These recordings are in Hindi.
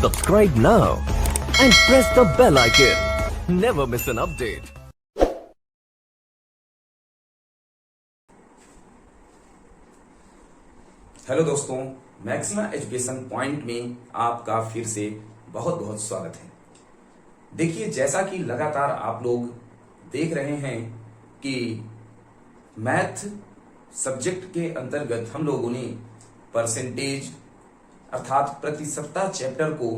Subscribe now and press the bell icon. Never miss an update. Hello दोस्तों, मैक्सिमा एजुकेशन पॉइंट में आपका फिर से बहुत बहुत स्वागत है। देखिए, जैसा कि लगातार आप लोग देख रहे हैं कि मैथ सब्जेक्ट के अंतर्गत हम लोगों ने परसेंटेज अर्थात प्रतिशतता चैप्टर को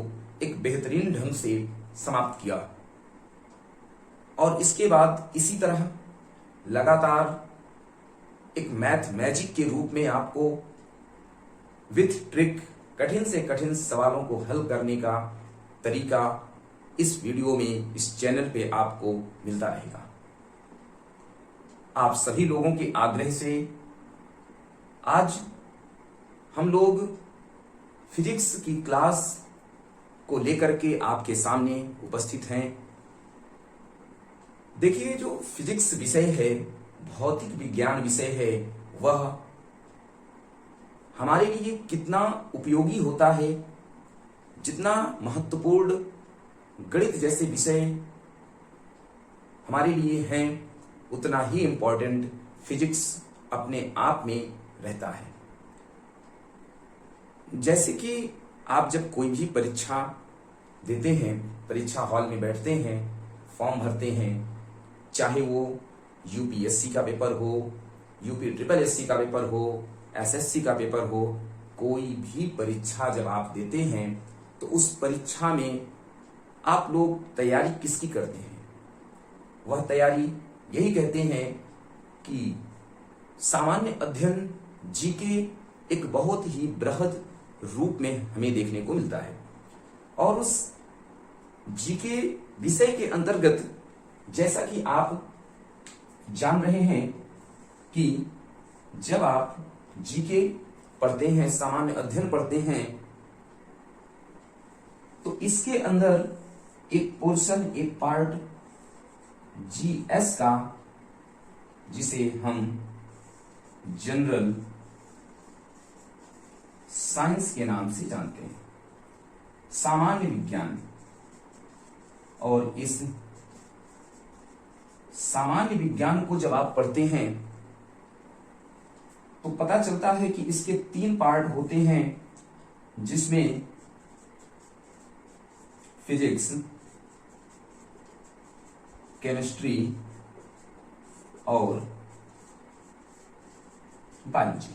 एक बेहतरीन ढंग से समाप्त किया और इसके बाद इसी तरह लगातार एक मैथ मैजिक के रूप में आपको विथ ट्रिक कठिन से कठिन सवालों को हल करने का तरीका इस वीडियो में इस चैनल पे आपको मिलता रहेगा। आप सभी लोगों के आग्रह से आज हम लोग फिजिक्स की क्लास को लेकर के आपके सामने उपस्थित हैं। देखिए, जो फिजिक्स विषय है, भौतिक विज्ञान विषय है, वह हमारे लिए कितना उपयोगी होता है, जितना महत्वपूर्ण गणित जैसे विषय हमारे लिए हैं, उतना ही इंपॉर्टेंट फिजिक्स अपने आप में रहता है। जैसे कि आप जब कोई भी परीक्षा देते हैं, परीक्षा हॉल में बैठते हैं, फॉर्म भरते हैं, चाहे वो यूपीएससी का पेपर हो, यूपी ट्रिपल एससी का पेपर हो, एसएससी का पेपर हो, कोई भी परीक्षा जब आप देते हैं तो उस परीक्षा में आप लोग तैयारी किसकी करते हैं? वह तैयारी यही कहते हैं कि सामान्य अध्ययन जीके एक बहुत ही बृहद रूप में हमें देखने को मिलता है और उस जीके विषय के अंतर्गत जैसा कि आप जान रहे हैं कि जब आप जीके पढ़ते हैं, सामान्य अध्ययन पढ़ते हैं, तो इसके अंदर एक पोर्शन, एक पार्ट जीएस का, जिसे हम जनरल साइंस के नाम से जानते हैं, सामान्य विज्ञान। और इस सामान्य विज्ञान को जब आप पढ़ते हैं तो पता चलता है कि इसके 3 पार्ट होते हैं, जिसमें फिजिक्स, केमिस्ट्री और बायोलॉजी।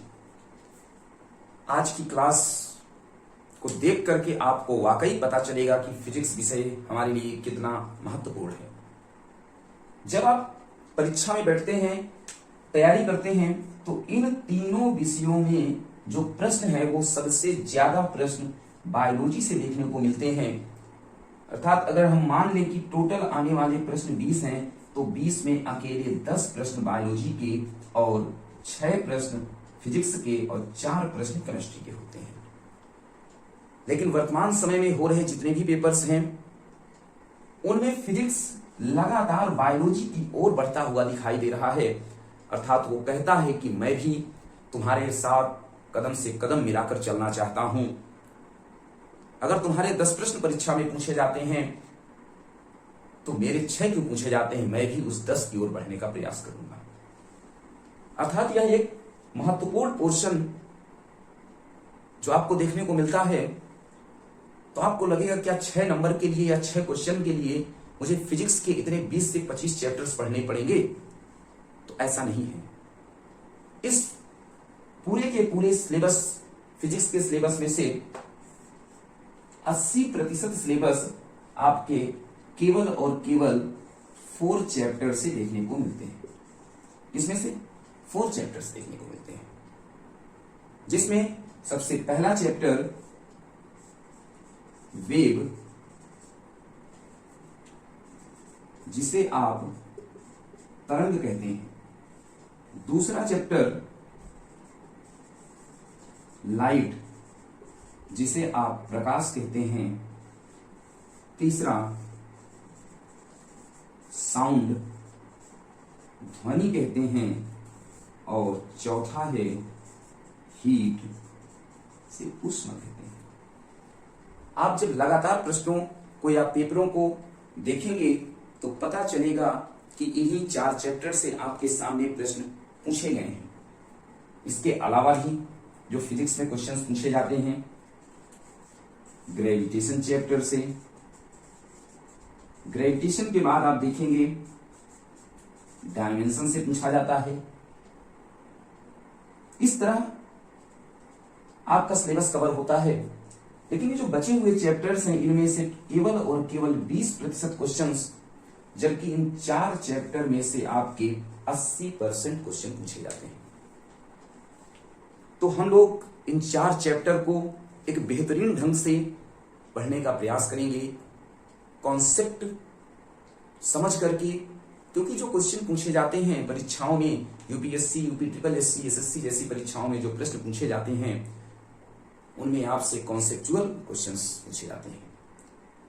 आज की क्लास को देख करके आपको वाकई पता चलेगा कि फिजिक्स विषय हमारे लिए कितना महत्वपूर्ण है। जब आप परीक्षा में बैठते हैं, तैयारी करते हैं, तो इन तीनों विषयों में जो प्रश्न है वो सबसे ज्यादा प्रश्न बायोलॉजी से देखने को मिलते हैं। अर्थात अगर हम मान लें कि टोटल आने वाले प्रश्न 20 हैं, तो 20 में अकेले 10 प्रश्न बायोलॉजी के और 6 प्रश्न फिजिक्स के और 4 प्रश्न केमिस्ट्री के होते हैं। लेकिन वर्तमान समय में हो रहे जितने भी पेपर्स हैं, उनमें फिजिक्स लगातार बायोलॉजी की ओर बढ़ता हुआ दिखाई दे रहा है। अर्थात वो कहता है कि मैं भी तुम्हारे साथ कदम से कदम मिलाकर चलना चाहता हूं। अगर तुम्हारे 10 प्रश्न परीक्षा में पूछे जाते हैं तो मेरे 6 क्यों पूछे जाते हैं, मैं भी उस 10 की ओर बढ़ने का प्रयास करूंगा। अर्थात यह एक महत्वपूर्ण पोर्शन जो आपको देखने को मिलता है, तो आपको लगेगा क्या 6 नंबर के लिए या 6 क्वेश्चन के लिए मुझे फिजिक्स के इतने 20 से 25 चैप्टर्स पढ़ने पड़ेंगे? तो ऐसा नहीं है। इस पूरे के पूरे सिलेबस, फिजिक्स के सिलेबस में से 80% सिलेबस आपके केवल और केवल 4 चैप्टर से देखने को मिलते हैं। इसमें से 4 चैप्टर्स देखने को मिलते हैं, जिसमें सबसे पहला चैप्टर वेव, जिसे आप तरंग कहते हैं। दूसरा चैप्टर लाइट, जिसे आप प्रकाश कहते हैं। तीसरा साउंड, ध्वनि कहते हैं। और चौथा है हीट, से उष्मा कहते हैं। आप जब लगातार प्रश्नों को या पेपरों को देखेंगे तो पता चलेगा कि इन्हीं 4 चैप्टर से आपके सामने प्रश्न पूछे गए हैं। इसके अलावा ही जो फिजिक्स में क्वेश्चंस पूछे जाते हैं, ग्रेविटेशन चैप्टर से, ग्रेविटेशन के बाद आप देखेंगे डायमेंशन से पूछा जाता है। इस तरह आपका सिलेबस कवर होता है। लेकिन ये जो बचे हुए चैप्टर्स हैं, इनमें से केवल और केवल 20% क्वेश्चंस, जबकि इन 4 चैप्टर में से आपके 80% क्वेश्चन पूछे जाते हैं। तो हम लोग इन 4 चैप्टर को एक बेहतरीन ढंग से पढ़ने का प्रयास करेंगे, कॉन्सेप्ट समझ करके, क्योंकि जो क्वेश्चन पूछे जाते हैं परीक्षाओं में, UPSC, UP triple SC, SSC जैसी परीक्षाओं में जो प्रश्न पूछे जाते हैं, उनमें आपसे कॉन्सेप्चुअल क्वेश्चंस पूछे जाते हैं।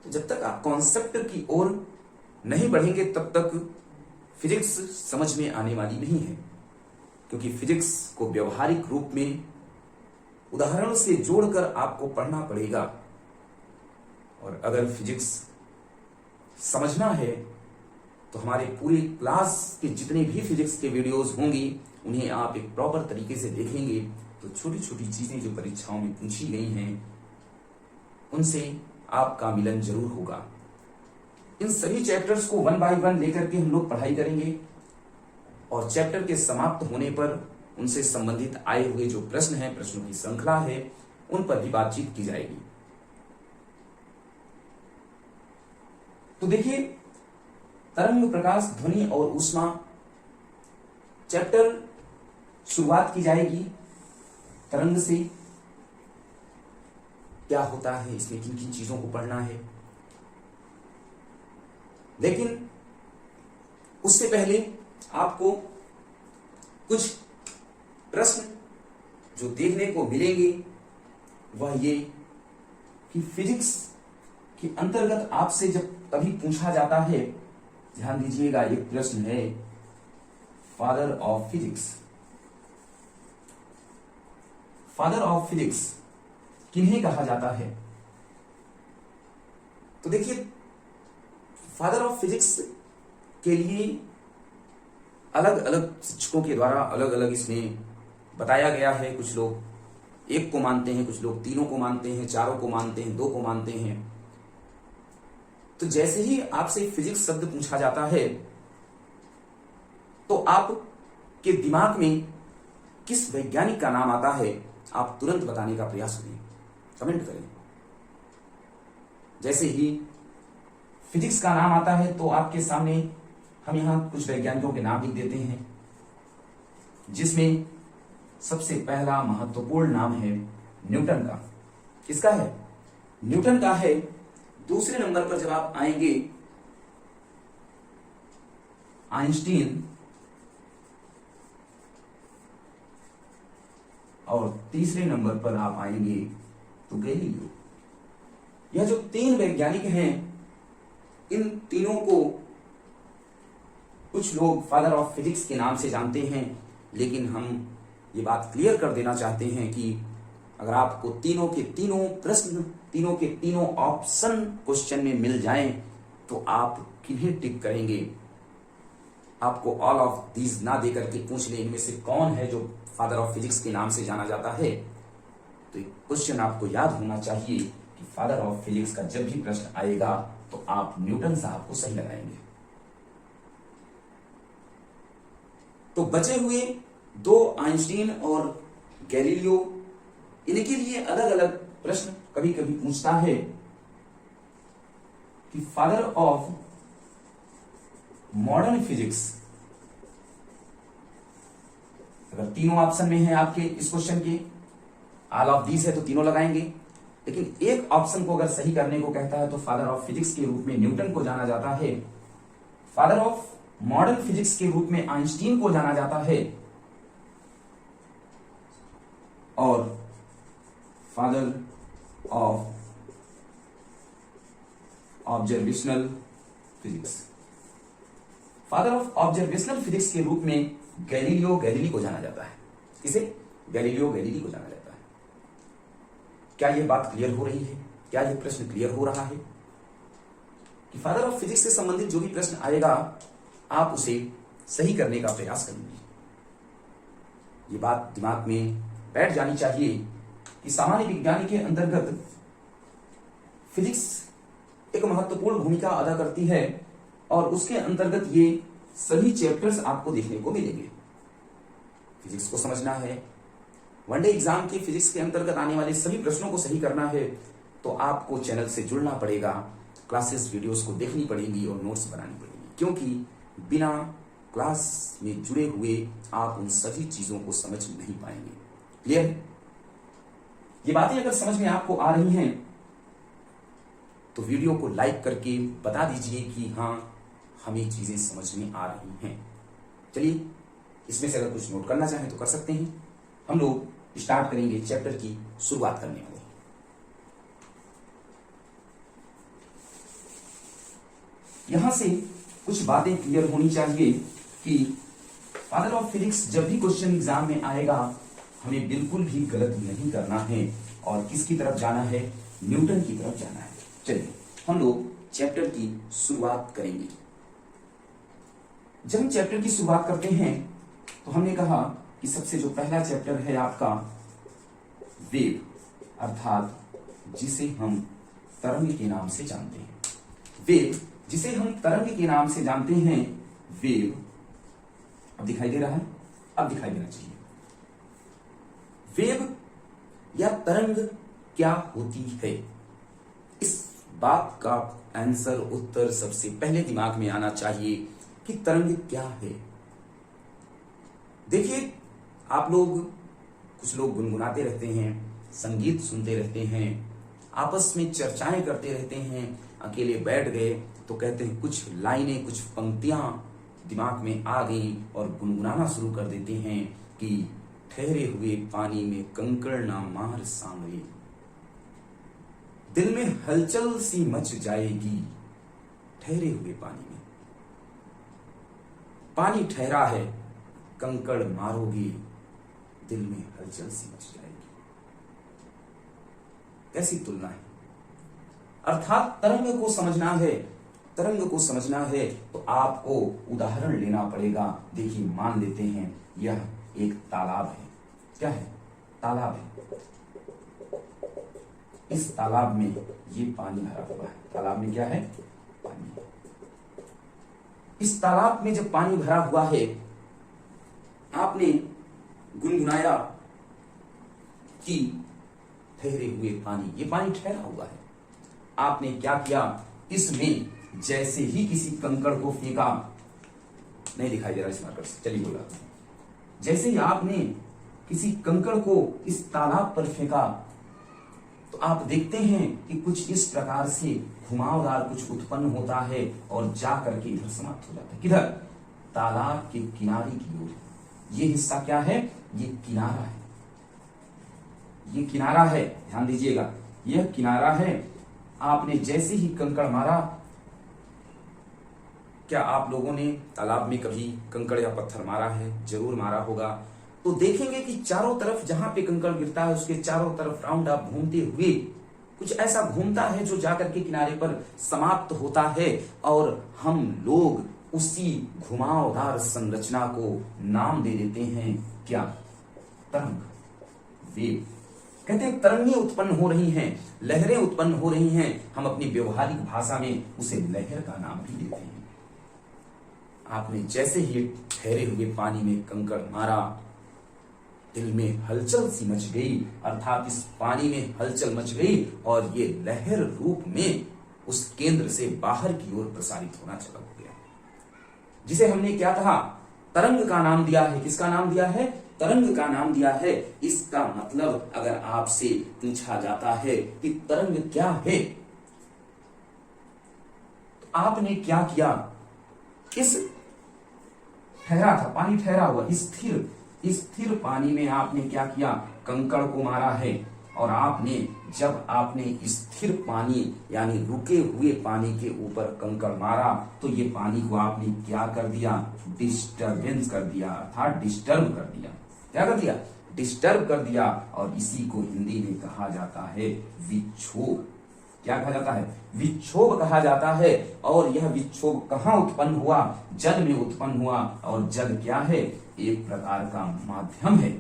तो जब तक आप कॉन्सेप्ट की ओर नहीं बढ़ेंगे तब तक फिजिक्स समझ में आने वाली नहीं है, क्योंकि फिजिक्स को व्यवहारिक रूप में उदाहरण से जोड़कर आपको पढ़ना पड़ेगा। और अगर फिजिक्स समझना है तो हमारे पूरी क्लास के जितने भी फिजिक्स के वीडियोस होंगी उन्हें आप एक प्रॉपर तरीके से देखेंगे तो छोटी छोटी चीजें जो परीक्षाओं में पूछी गई हैं उनसे आपका मिलन जरूर होगा। इन सभी चैप्टर्स को 1 बाय 1 लेकर के हम लोग पढ़ाई करेंगे और चैप्टर के समाप्त होने पर उनसे संबंधित आए हुए जो प्रश्न हैं, प्रश्नों की श्रृंखला है, उन पर भी बातचीत की जाएगी। तो देखिए, तरंग, प्रकाश, ध्वनि और ऊष्मा चैप्टर शुरुआत की जाएगी तरंग से। क्या होता है, इसमें किन किन चीजों को पढ़ना है। लेकिन उससे पहले आपको कुछ प्रश्न जो देखने को मिलेंगे वह ये कि फिजिक्स के अंतर्गत आपसे जब कभी पूछा जाता है, ध्यान दीजिएगा, एक प्रश्न है father of physics. Father of physics किन्हें कहा जाता है? तो देखिए, फादर ऑफ फिजिक्स के लिए अलग अलग शिक्षकों के द्वारा अलग अलग इसमें बताया गया है। कुछ लोग 1 को मानते हैं, कुछ लोग 3 को मानते हैं, 4 को मानते हैं, 2 को मानते हैं। तो जैसे ही आपसे फिजिक्स शब्द पूछा जाता है तो आपके दिमाग में किस वैज्ञानिक का नाम आता है, आप तुरंत बताने का प्रयास करें, कमेंट करें। जैसे ही फिजिक्स का नाम आता है तो आपके सामने हम यहां कुछ वैज्ञानिकों के नाम लिख देते हैं, जिसमें सबसे पहला महत्वपूर्ण नाम है न्यूटन का। किसका है? न्यूटन का है। दूसरे नंबर पर जब आप आएंगे आइंस्टीन, और तीसरे नंबर पर आप आएंगे तो गैलीलियो। यह जो 3 वैज्ञानिक हैं, इन तीनों को कुछ लोग फादर ऑफ फिजिक्स के नाम से जानते हैं। लेकिन हम ये बात क्लियर कर देना चाहते हैं कि अगर आपको तीनों के तीनों प्रश्न, तीनों के तीनों ऑप्शन क्वेश्चन में मिल जाएं तो आप किन्हें टिक करेंगे? आपको ऑल ऑफ दीज ना देकर के पूछ ले इनमें से कौन है जो फादर ऑफ फिजिक्स के नाम से जाना जाता है, तो एक क्वेश्चन आपको याद होना चाहिए कि फादर ऑफ फिजिक्स का जब भी प्रश्न आएगा तो आप न्यूटन साहब को सही लगाएंगे। तो बचे हुए 2 आइंस्टीन और गैलीलियो, इनके लिए अलग अलग प्रश्न कभी कभी पूछता है कि फादर ऑफ मॉडर्न फिजिक्स, अगर तीनों ऑप्शन में है आपके इस क्वेश्चन के, ऑल ऑफ दीज है तो तीनों लगाएंगे। लेकिन एक ऑप्शन को अगर सही करने को कहता है तो फादर ऑफ फिजिक्स के रूप में न्यूटन को जाना जाता है, फादर ऑफ मॉडर्न फिजिक्स के रूप में आइंस्टीन को जाना जाता है, और father of observational physics, father of observational physics के रूप में गैलीलियो गैलीली को जाना जाता है। किसे? गैलीलियो गैलीली को जाना जाता है। क्या यह बात क्लियर हो रही है? क्या यह प्रश्न क्लियर हो रहा है कि फादर ऑफ फिजिक्स से संबंधित जो भी प्रश्न आएगा आप उसे सही करने का प्रयास करेंगे? ये बात दिमाग में बैठ जानी चाहिए कि सामान्य विज्ञान के अंतर्गत फिजिक्स एक महत्वपूर्ण भूमिका अदा करती है और उसके अंतर्गत ये सभी चैप्टर्स आपको देखने को मिलेंगे। फिजिक्स को समझना है, वनडे एग्जाम के फिजिक्स के अंतर्गत आने वाले सभी प्रश्नों को सही करना है तो आपको चैनल से जुड़ना पड़ेगा, क्लासेस वीडियोस को देखनी पड़ेंगी और नोट्स बनानी पड़ेंगी, क्योंकि बिना क्लास में जुड़े हुए आप उन सभी चीजों को समझ नहीं पाएंगे। क्लियर? ये बातें अगर समझ में आपको आ रही हैं तो वीडियो को लाइक करके बता दीजिए कि हाँ हमें चीजें समझ में आ रही हैं। चलिए, इसमें से अगर कुछ नोट करना चाहें तो कर सकते हैं। हम लोग स्टार्ट करेंगे चैप्टर की शुरुआत करने वाले। यहां से कुछ बातें क्लियर होनी चाहिए कि फादर ऑफ फिजिक्स जब भी क्वेश्चन एग्जाम में आएगा हमें बिल्कुल भी गलत नहीं करना है और किसकी तरफ जाना है? न्यूटन की तरफ जाना है। चलिए हम लोग चैप्टर की शुरुआत करेंगे। जब हम चैप्टर की शुरुआत करते हैं तो हमने कहा कि सबसे जो पहला चैप्टर है आपका वेव, अर्थात जिसे हम तरंग के नाम से जानते हैं। वेव जिसे हम तरंग के नाम से जानते हैं, वेव अब दिखाई दे रहा है? अब दिखाई देना चाहिए। वेव या तरंग क्या होती है? इस बात का आंसर, उत्तर सबसे पहले दिमाग में आना चाहिए कि तरंग क्या है। देखिए, आप लोग, कुछ लोग गुनगुनाते रहते हैं, संगीत सुनते रहते हैं, आपस में चर्चाएं करते रहते हैं, अकेले बैठ गए तो कहते हैं कुछ लाइनें, कुछ पंक्तियां दिमाग में आ गई और गुनगुनाना शुरू कर देते हैं कि ठहरे हुए पानी में कंकड़ ना मार सांवरे, दिल में हलचल सी मच जाएगी ठहरे हुए पानी में। पानी ठहरा है, कंकड़ मारोगे, दिल में हलचल सी मच जाएगी। कैसी तुलना है! अर्थात तरंग को समझना है, तरंग को समझना है तो आपको उदाहरण लेना पड़ेगा। देखिए, मान लेते हैं यह एक तालाब है। क्या है? तालाब है। इस तालाब में ये पानी भरा हुआ है। तालाब में क्या है? पानी। इस तालाब में जब पानी भरा हुआ है, आपने गुनगुनाया कि ठहरे हुए पानी, ये पानी ठहरा हुआ है। आपने क्या किया? इसमें जैसे ही किसी कंकड़ को फेंका, नहीं दिखाई दे रहा इस मार्कर से, चलिए बोला, जैसे ही आपने किसी कंकड़ को इस तालाब पर फेंका तो आप देखते हैं कि कुछ इस प्रकार से घुमावदार कुछ उत्पन्न होता है और जा करके इधर समाप्त हो जाता है। किधर? तालाब के किनारे की ओर। ये हिस्सा क्या है? ये किनारा है। ये किनारा है, ध्यान दीजिएगा, यह किनारा है। आपने जैसे ही कंकड़ मारा, क्या आप लोगों ने तालाब में कभी कंकड़ या पत्थर मारा है? जरूर मारा होगा। तो देखेंगे कि चारों तरफ जहां पे कंकड़ गिरता है उसके चारों तरफ राउंड आप घूमते हुए कुछ ऐसा घूमता है जो जाकर के किनारे पर समाप्त होता है और हम लोग उसी घुमावदार संरचना को नाम दे देते हैं क्या? तरंग, वेव। कहते हैं तरंगें उत्पन्न हो रही हैं, लहरें उत्पन्न हो रही हैं। हम अपनी व्यवहारिक भाषा में उसे लहर का नाम भी देते हैं। आपने जैसे ही ठहरे हुए पानी में कंकड़ मारा, दिल में हलचल सी मच गई, अर्थात इस पानी में हलचल मच गई और ये लहर रूप में उस केंद्र से बाहर की ओर प्रसारित होना चालू हो गया, जिसे हमने क्या कहा? तरंग का नाम दिया है। किसका नाम दिया है? तरंग का नाम दिया है। इसका मतलब अगर आपसे पूछा जाता है कि तरंग क्या है, तो आपने क्या किया? इस ठहरा था, पानी ठहरा हुआ, स्थिर पानी में आपने क्या किया? कंकड़ को मारा है। और आपने जब आपने स्थिर पानी यानी रुके हुए पानी के ऊपर कंकड़ मारा तो ये पानी को आपने क्या कर दिया? डिस्टर्बेंस कर दिया, अर्थात डिस्टर्ब कर दिया। क्या कर दिया? डिस्टर्ब कर दिया। और इसी को हिंदी में कहा जाता है विक्षोभ। क्या कहा जाता है? विक्षोभ कहा जाता है। और यह विक्षोभ कहाँ उत्पन्न हुआ? जल में उत्पन्न हुआ। और जल क्या है? एक प्रकार का माध्यम है।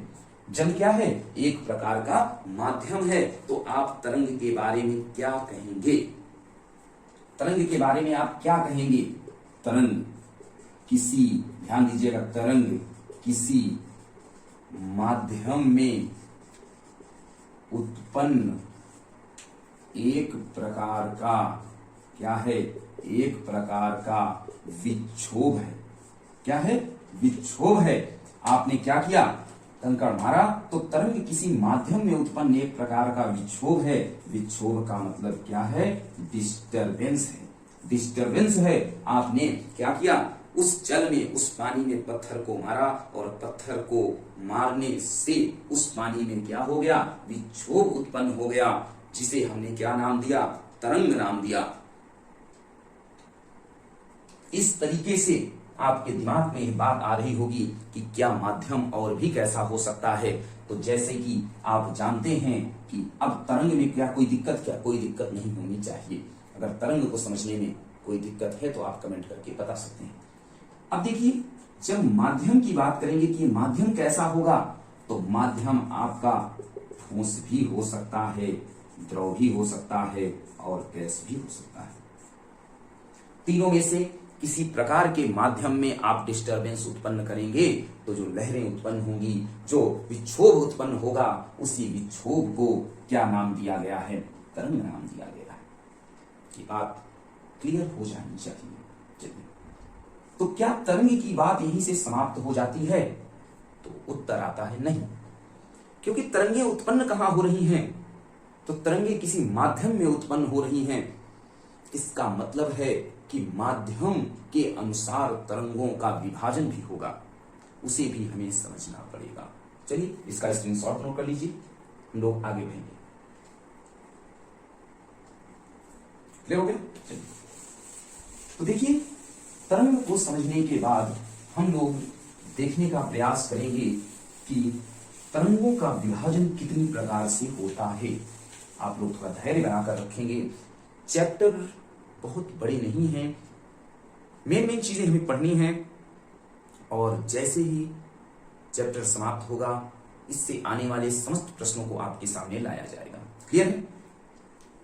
जल क्या है? एक प्रकार का माध्यम है। तो आप तरंग के बारे में क्या कहेंगे? तरंग के बारे में आप क्या कहेंगे? तरंग किसी, ध्यान दीजिएगा, तरंग किसी माध्यम में उत्पन्न एक प्रकार का, क्या है? एक प्रकार का विक्षोभ है। क्या है? विक्षोभ है। आपने क्या किया? कंकड़ मारा। तो तरंग किसी माध्यम में उत्पन्न एक प्रकार का विक्षोभ है। विक्षोभ का मतलब क्या है? डिस्टरबेंस है। डिस्टरबेंस है। आपने क्या किया? उस जल में, उस पानी में पत्थर को मारा और पत्थर को मारने से उस पानी में क्या हो गया? विक्षोभ उत्पन्न हो गया, जिसे हमने क्या नाम दिया? तरंग नाम दिया। इस तरीके से आपके दिमाग में यह बात आ रही होगी कि क्या माध्यम और भी कैसा हो सकता है। तो जैसे कि आप जानते हैं कि अब तरंग में क्या कोई दिक्कत? क्या कोई दिक्कत नहीं होनी चाहिए। अगर तरंग को समझने में कोई दिक्कत है तो आप कमेंट करके बता सकते हैं। अब देखिए, जब माध्यम की बात करेंगे कि माध्यम कैसा होगा, तो माध्यम आपका ठोस भी हो सकता है, द्रव भी हो सकता है और गैस भी हो सकता है। तीनों में से किसी प्रकार के माध्यम में आप डिस्टरबेंस उत्पन्न करेंगे तो जो लहरें उत्पन्न होंगी, जो विक्षोभ उत्पन्न होगा, उसी विक्षोभ को क्या नाम दिया गया है? तरंग नाम दिया गया है। ये बात क्लियर हो जानी चाहिए। चलिए, तो क्या तरंग की बात यहीं से समाप्त हो जाती है? तो उत्तर आता है नहीं, क्योंकि तरंगें उत्पन्न कहां हो रही हैं? तो तरंगें किसी माध्यम में उत्पन्न हो रही हैं। इसका मतलब है कि माध्यम के अनुसार तरंगों का विभाजन भी होगा, उसे भी हमें समझना पड़ेगा। चलिए, इसका स्क्रीनशॉट नोट कर लीजिए, हम लोग आगे बढ़ेंगे। क्लियर हो गया? चलिए, तो देखिए, तरंग को समझने के बाद हम लोग देखने का प्रयास करेंगे कि तरंगों का विभाजन कितनी प्रकार से होता है। आप लोग थोड़ा धैर्य बनाकर रखेंगे। चैप्टर बहुत बड़े नहीं हैं, मेन चीजें हमें पढ़नी हैं, और जैसे ही चैप्टर समाप्त होगा, इससे आने वाले समस्त प्रश्नों को आपके सामने लाया जाएगा। क्लियर है?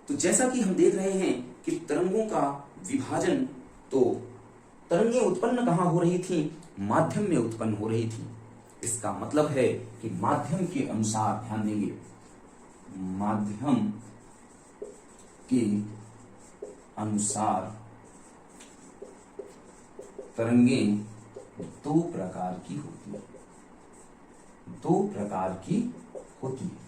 तो जैसा कि हम देख रहे हैं कि तरंगों का विभाजन, तो तरंगें उत्पन्न कहां हो रही थी? माध्यम में उत्पन्न हो रही थी। इसका मतलब है कि माध्यम के अनुसार, ध्यान देंगे, माध्यम के अनुसार तरंगें दो प्रकार की होती है। दो प्रकार की होती है।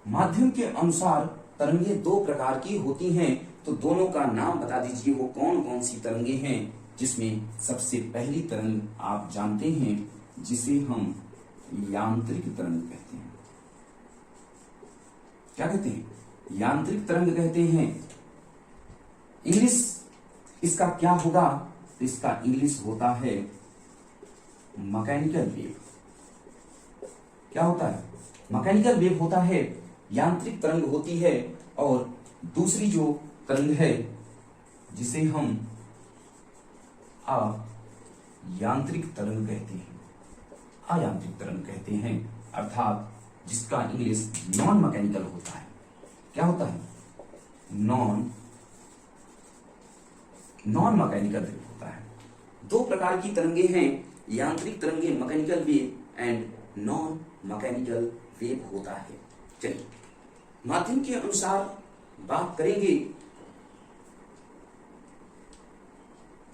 माध्यम के अनुसार तरंगें दो प्रकार की होती हैं, तो दोनों का नाम बता दीजिए, वो कौन कौन सी तरंगें हैं। जिसमें सबसे पहली तरंग आप जानते हैं, जिसे हम यांत्रिक तरंग कहते हैं। क्या कहते हैं? यांत्रिक तरंग कहते हैं। इंग्लिश इसका क्या होगा? तो इसका इंग्लिश होता है मैकेनिकल वेव। क्या होता है? मैकेनिकल वेव होता है। यांत्रिक तरंग होती है। और दूसरी जो तरंग है, जिसे हम अयांत्रिक तरंग कहते हैं, अयांत्रिक तरंग कहते हैं, अर्थात जिसका इंग्लिश नॉन मैकेनिकल होता है। क्या होता है? नॉन मैकेनिकल वेव होता है। दो प्रकार की तरंगे हैं, यांत्रिक तरंगे mechanical wave and non mechanical wave होता है। चलिए, माध्यम के अनुसार बात करेंगे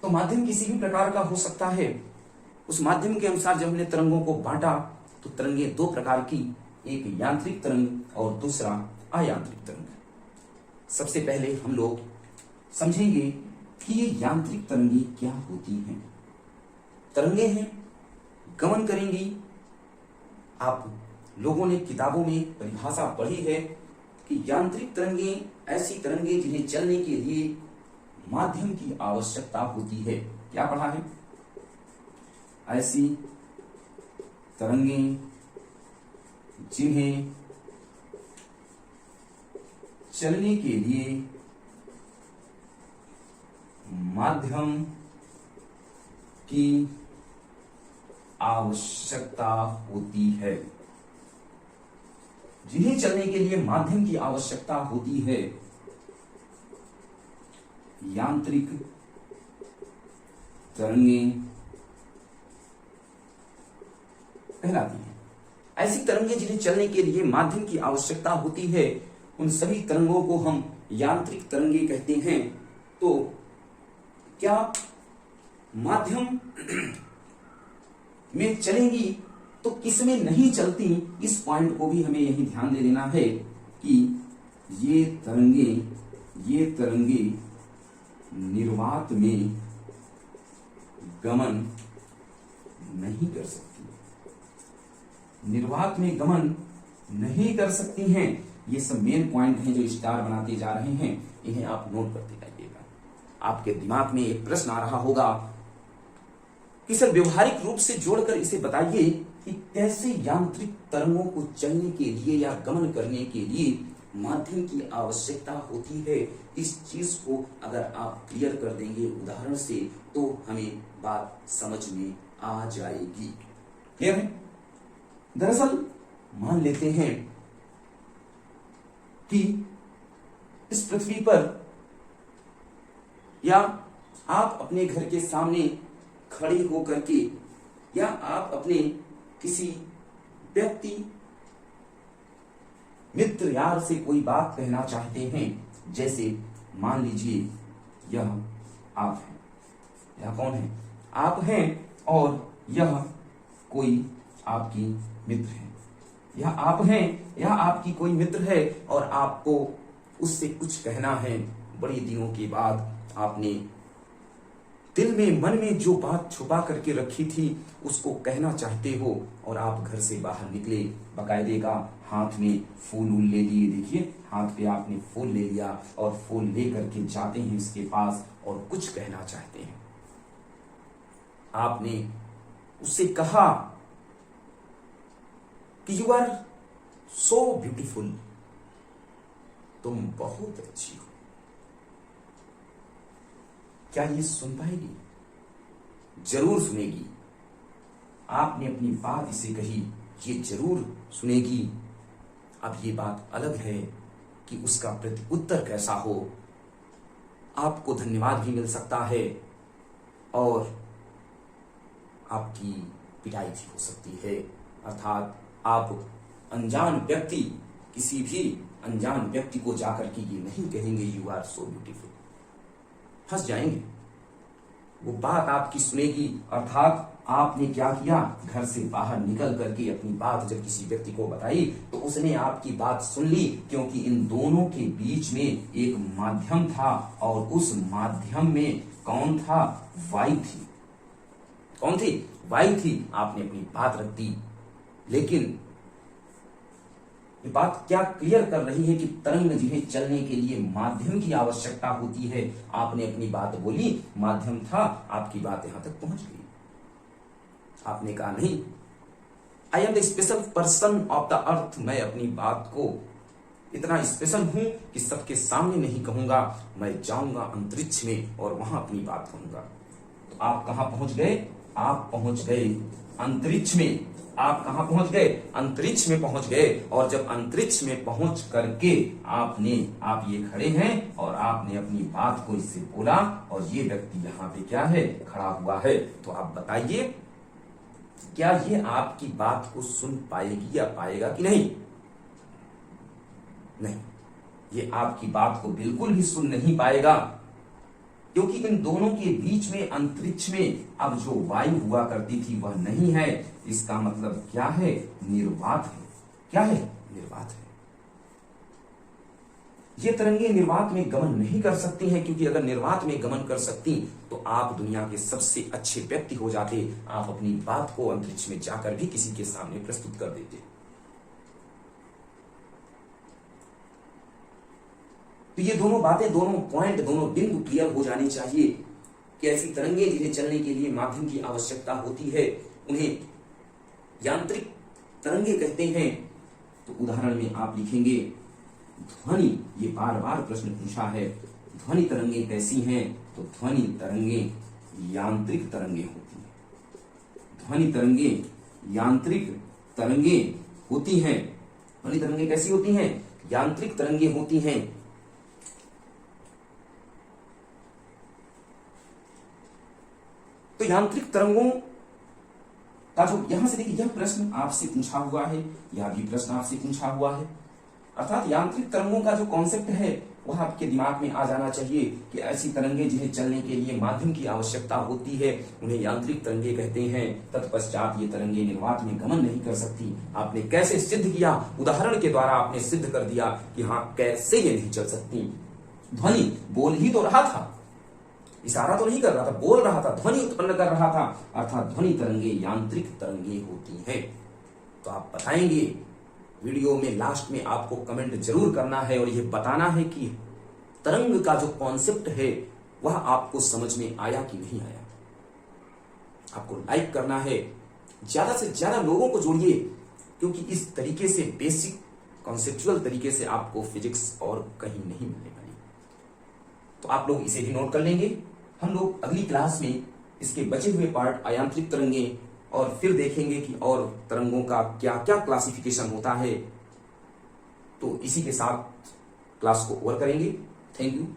तो माध्यम किसी भी प्रकार का हो सकता है। उस माध्यम के अनुसार जब हमने तरंगों को बांटा, तो तरंगें दो प्रकार की, एक यांत्रिक तरंग और दूसरा अयांत्रिक तरंग। सबसे पहले हम लोग समझेंगे कि ये यांत्रिक तरंगें क्या होती हैं। तरंगें हैं, गमन करेंगी। आप लोगों ने किताबों में परिभाषा पढ़ी है कि यांत्रिक तरंगें ऐसी तरंगें जिन्हें चलने के लिए माध्यम की आवश्यकता होती है। क्या पढ़ा है? ऐसी तरंगें जिन्हें चलने के लिए माध्यम की आवश्यकता होती है, जिन्हें चलने के लिए माध्यम की आवश्यकता होती है, यांत्रिक तरंगें कहलाती हैं। ऐसी तरंगें जिन्हें चलने के लिए माध्यम की आवश्यकता होती है, उन सभी तरंगों को हम यांत्रिक तरंगें कहते हैं। तो क्या माध्यम में चलेंगी तो किसमें नहीं चलती, इस पॉइंट को भी हमें यही ध्यान दे देना है कि ये तरंगे निर्वात में गमन नहीं कर सकती, निर्वात में गमन नहीं कर सकती हैं। ये सब मेन पॉइंट हैं जो स्टार बनाते जा रहे हैं, इन्हें आप नोट करते जाइएगा। आपके दिमाग में एक प्रश्न आ रहा होगा कि सर व्यवहारिक रूप से जोड़कर इसे बताइए कि कैसे यांत्रिक तरंगों को चलने के लिए या गमन करने के लिए माध्यम की आवश्यकता होती है। इस चीज को अगर आप क्लियर कर देंगे उदाहरण से तो हमें बात समझ में आ जाएगी। क्लियर है? दरअसल मान लेते हैं कि इस पृथ्वी पर या आप अपने घर के सामने खड़े होकर के या आप अपने किसी व्यक्ति मित्र यार से कोई बात कहना चाहते हैं, जैसे मान लीजिए यह आप हैं, यह कौन है? आप हैं और यह कोई आपकी मित्र है, यह आप हैं, यह आपकी कोई मित्र है और आपको उससे कुछ कहना है। बड़े दिनों के बाद आपने दिल में मन में जो बात छुपा करके रखी थी उसको कहना चाहते हो और आप घर से बाहर निकले, बकायदे का हाथ में फूल ले लिए। देखिए हाथ पे आपने फूल ले लिया और फूल ले करके जाते हैं उसके पास और कुछ कहना चाहते हैं। आपने उससे कहा कि यू आर सो ब्यूटीफुल, तुम बहुत अच्छी हो। क्या ये सुन पाएगी? जरूर सुनेगी। आपने अपनी बात इसे कही, ये जरूर सुनेगी। अब ये बात अलग है कि उसका प्रत्युत्तर कैसा हो। आपको धन्यवाद भी मिल सकता है और आपकी पिटाई भी हो सकती है। अर्थात आप अनजान व्यक्ति, किसी भी अनजान व्यक्ति को जाकर के ये नहीं कहेंगे यू आर सो ब्यूटीफुल, फंस जाएंगे। वो बात आपकी सुनेगी। अर्थात आपने क्या किया, घर से बाहर निकल करके अपनी बात जब किसी व्यक्ति को बताई तो उसने आपकी बात सुन ली, क्योंकि इन दोनों के बीच में एक माध्यम था और उस माध्यम में कौन था? वायु थी। कौन थी? वायु थी। आपने अपनी बात रख दी। लेकिन ये बात क्या क्लियर कर रही है कि तरंग जिन्हें चलने के लिए माध्यम की आवश्यकता होती है। आपने अपनी बात बोली, माध्यम था, आपकी बात यहां तक पहुंच गई। आपने कहा नहीं, I am the special person of the earth, मैं अपनी बात को इतना स्पेशल हूं कि सबके सामने नहीं कहूंगा, मैं जाऊंगा अंतरिक्ष में और वहां अपनी बात कहूंगा। तो आप कहां पहुंच गए? आप पहुंच गए अंतरिक्ष में। आप कहां पहुंच गए? अंतरिक्ष में पहुंच गए। और जब अंतरिक्ष में पहुंच करके आप ये खड़े हैं और आपने अपनी बात को इससे बोला और ये व्यक्ति यहाँ पे क्या है? खड़ा हुआ है। तो आप बताइए, क्या ये आपकी बात को सुन पाएगी या पाएगा कि नहीं? नहीं, ये आपकी बात को बिल्कुल भी सुन नहीं पाएगा, क्योंकि इन दोनों के बीच में अंतरिक्ष में अब जो वायु हुआ करती थी वह नहीं है। इसका मतलब क्या है? निर्वात है। क्या है? निर्वात है। ये तरंगे निर्वात में गमन नहीं कर सकती हैं, क्योंकि अगर निर्वात में गमन कर सकती तो आप दुनिया के सबसे अच्छे व्यक्ति हो जाते। आप अपनी बात को अंतरिक्ष में जाकर भी किसी के सामने प्रस्तुत कर देते। तो ये दोनों बातें, दोनों पॉइंट, दोनों बिंदु क्लियर हो जाने चाहिए कि ऐसी तरंगे जिन्हें चलने के लिए माध्यम की आवश्यकता होती है उन्हें यांत्रिक तरंगे कहते हैं। तो उदाहरण में आप लिखेंगे ध्वनि, ये बार बार प्रश्न पूछा है, ध्वनि तरंगे कैसी हैं? तो ध्वनि तरंगे यांत्रिक तरंगे होती हैं। ध्वनि तरंगे यांत्रिक तरंगे होती हैं। ध्वनि तरंगे कैसी होती हैं? यांत्रिक तरंगे होती हैं। तो यांत्रिक तरंगों का जो यहां से देखिए, यह प्रश्न आपसे पूछा हुआ है, यह भी प्रश्न आपसे पूछा हुआ है। अर्थात यांत्रिक तरंगों का जो कॉन्सेप्ट है वह आपके दिमाग में आ जाना चाहिए कि ऐसी तरंगे जिन्हें चलने के लिए माध्यम की आवश्यकता होती है उन्हें यांत्रिक तरंगे कहते हैं। तत्पश्चात ये तरंगे निर्वात में गमन नहीं कर सकती। आपने कैसे सिद्ध किया? उदाहरण के द्वारा आपने सिद्ध कर दिया कि हाँ, कैसे ये नहीं चल सकती। ध्वनि बोल ही तो रहा था, इशारा तो नहीं कर रहा था, बोल रहा था, ध्वनि उत्पन्न कर रहा था, अर्थात ध्वनि तरंगे यांत्रिक तरंगे होती हैं। तो आप बताएंगे वीडियो में, लास्ट में आपको कमेंट जरूर करना है और यह बताना है कि तरंग का जो कॉन्सेप्ट है वह आपको समझ में आया कि नहीं आया। आपको लाइक करना है, ज्यादा से ज्यादा लोगों को जोड़िए, क्योंकि इस तरीके से बेसिक कॉन्सेप्चुअल तरीके से आपको फिजिक्स और कहीं नहीं मिलने वाली। तो आप लोग इसे भी नोट कर लेंगे। हम लोग अगली क्लास में इसके बचे हुए पार्ट अयांत्रिक तरंगे और फिर देखेंगे कि और तरंगों का क्या क्या क्लासिफिकेशन होता है। तो इसी के साथ क्लास को ओवर करेंगे। Thank you.